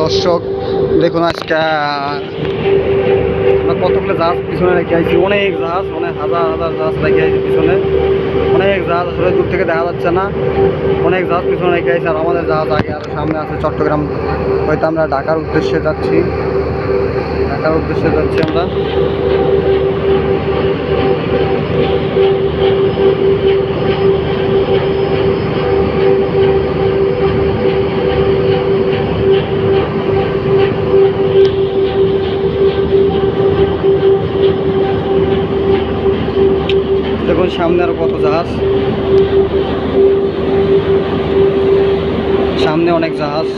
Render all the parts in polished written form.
দর্শক দেখুন আজকে আমরা কতগুলো জাহাজ পিছনে রেখে আছি, অনেক জাহাজ, অনেক হাজার হাজার জাহাজ রেখে আছি পিছনে, অনেক জাহাজ আসলে দূর থেকে দেখা যাচ্ছে না, অনেক জাহাজ পিছনে রেখে আছি। আর আমাদের জাহাজ আগে আর সামনে আছে চট্টগ্রাম, হয়তো আমরা ঢাকার উদ্দেশ্যে যাচ্ছি, আমরা। দেখুন সামনে আরো কত জাহাজ, সামনে অনেক জাহাজ।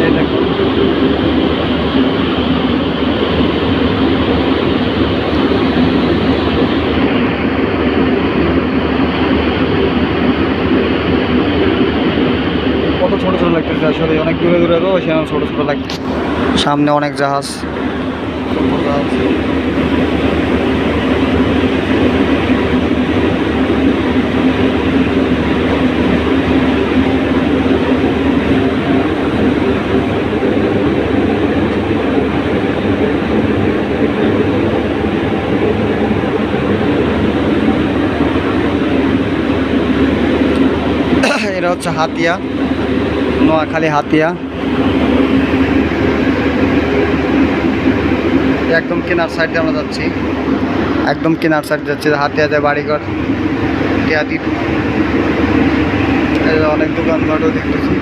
এই দেখুন কত ছোট ছোট লাগতেছে, আসলে অনেক দূরে দূরে তো সেখানে ছোট ছোট লাগতেছে। সামনে অনেক জাহাজ, এটা হচ্ছে হাতিয়া, নোয়াখালী হাতিয়া। একদম কেনার সাইডে আমরা যাচ্ছি, একদম কেনার সাইডে যাচ্ছি, হাতিয়া যায় বাড়িঘর ইত্যাদি, অনেক দোকানপাটও দেখতেছি।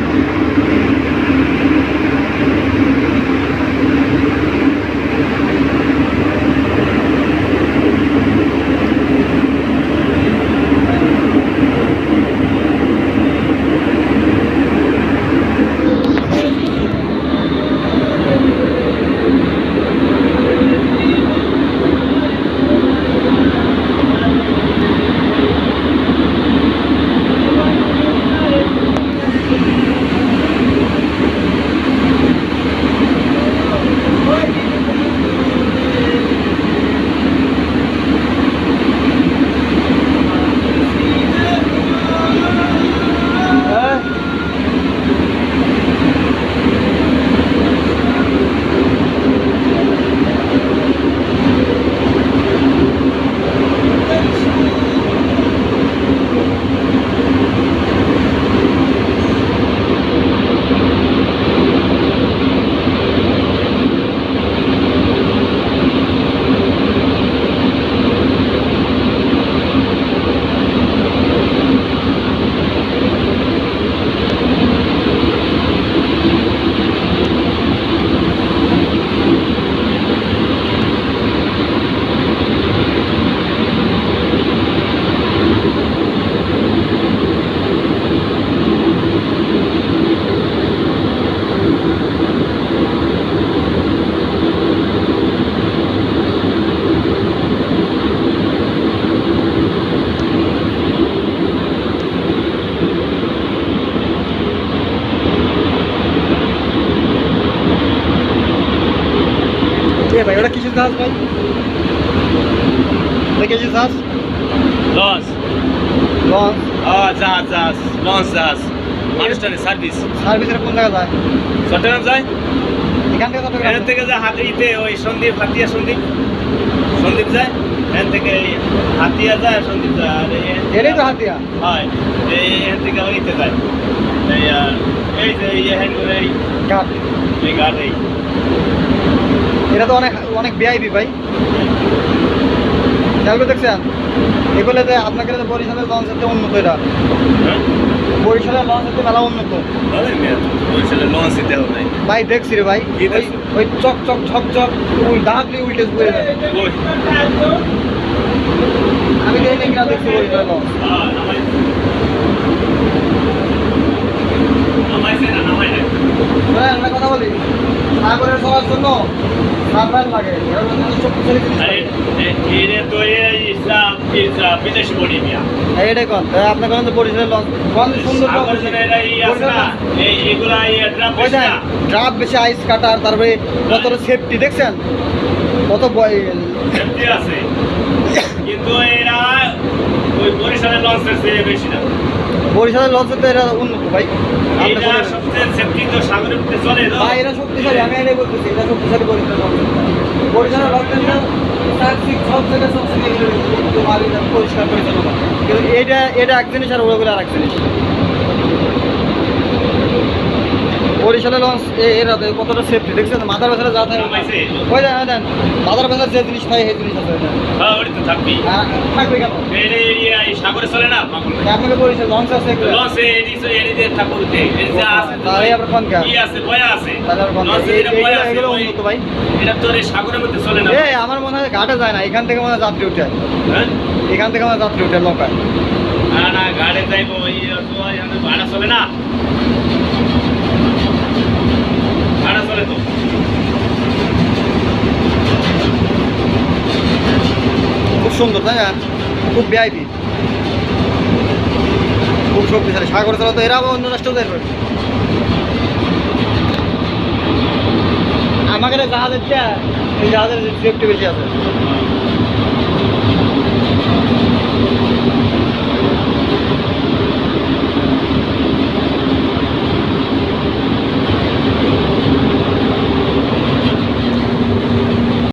ভাই ওটা কিসের জাহাজ ভাই? কিসের জাহাজ? লঞ্চ। লঞ্চ? জাহাজ জাহাজ লঞ্চ জাহাজ মানুষটানে সার্ভিস। সার্ভিসের কোন জায়গা যায়? চট্টগ্রাম যায়। এখান থেকে চট্টগ্রাম? এখান থেকে যায় হাতিতে, ওই সন্দীপ, হাতিয়া সন্দীপ, সন্দীপ যায়। এখান থেকে হাতিয়া যায়, সন্দীপ যায়। আর এটাই তো হাতিয়া? হয়, এখান থেকে ওইতে যায়। এই যে এই ঘাট, এই ঘাট, এই এটা তো অনেক অনেক ভিআইপি ভাই। খেয়াল করে দেখছেন এগুলো যে আপনাকে বরিশালের লঞ্চ হতে উন্নত, এটা বরিশালের লঞ্চ হতে মেলা উন্নত। বরিশালের লঞ্চ দিতে হবে ভাই, দেখছি রে ভাই, ওই চক চক ছক চক ওই ডাকলি উল্টে পড়ে যাবে। আমি দেখি কিনা দেখছি বরিশালের লঞ্চ। একটা কথা বলি, সাগরে সবার জন্য সাবধান লাগে, বিদেশি বড়ি মিয়া। এইটাই কোন আপনার কোন বরিশালের লঞ্চ সুন্দর ড্রাফ বেশি, আইস কাটার, তারপরে কত সেফটি দেখছেন, কত সেফটি আছে, কিন্তু এরা ওই বরিশালের লঞ্চের চেয়ে বেশি না। বরিশালের লঞ্চে তো এরা উন্নত ভাই। আপনি এটা বলেন। সবচেয়ে সেফটি তো সাগরের ভিতরে চলে তো। ভাই এরা শক্তিশালী, আমি এটাই বলতেছি, এটা শক্তিশালী বরিশালের লঞ্চ। বরিশালের লঞ্চের সব জায়গায় সবচেয়ে পরিষ্কার পরিচ্ছন্নতা, কিন্তু এটা এক জিনিস আর ওগুলো আর এক জিনিস। বরিশালের লঞ্চ এরা তো কতটা সেফটি দেখছেন, মাথার ভেতরে যা থাকে নামাইছে? ওই দেন মাথার ভেতরে যে জিনিস থাকে সেই জিনিস আছে এটা। হ্যাঁ, ওটা তো থাকবেই। আর থাকবে কেন? এটা এরিয়া এই সাগরে চলে না পাগল ভাই। আপনাকে বরিশাল লঞ্চ আছে এগুলো। লসে এডিতে ঠাকুরতে এই যে আছে তো তাহলে আবার কোন কাজ? কি আছে বয়া আছে। তাহলে আবার কোন কাজ? লসে এটা বয়া আছে এগুলো ওই- উন্নত ভাই। এটা তোর এই সাগরের মধ্যে চলে না। আমার মনে হয় ঘাটে যায় না, এখান থেকে মনে হয় যাত্রী উঠে, হ্যাঁ? এখান থেকে মনে হয় যাত্রী উঠে নৌকায়। না না গাড়ি যাইবো ওই তো এখানে ভাড়া চলে না। ভাড়া চলে তো। খুব সুন্দর তাই না, খুব ভিআইপি, খুব শক্তিশালী। সাগর চলা তো এরা আবার অন্য রাষ্ট্রেও যাই পারে। আমাকে জাহাজের চেয়ে এই জাহাজের সেফটি বেশি আছে।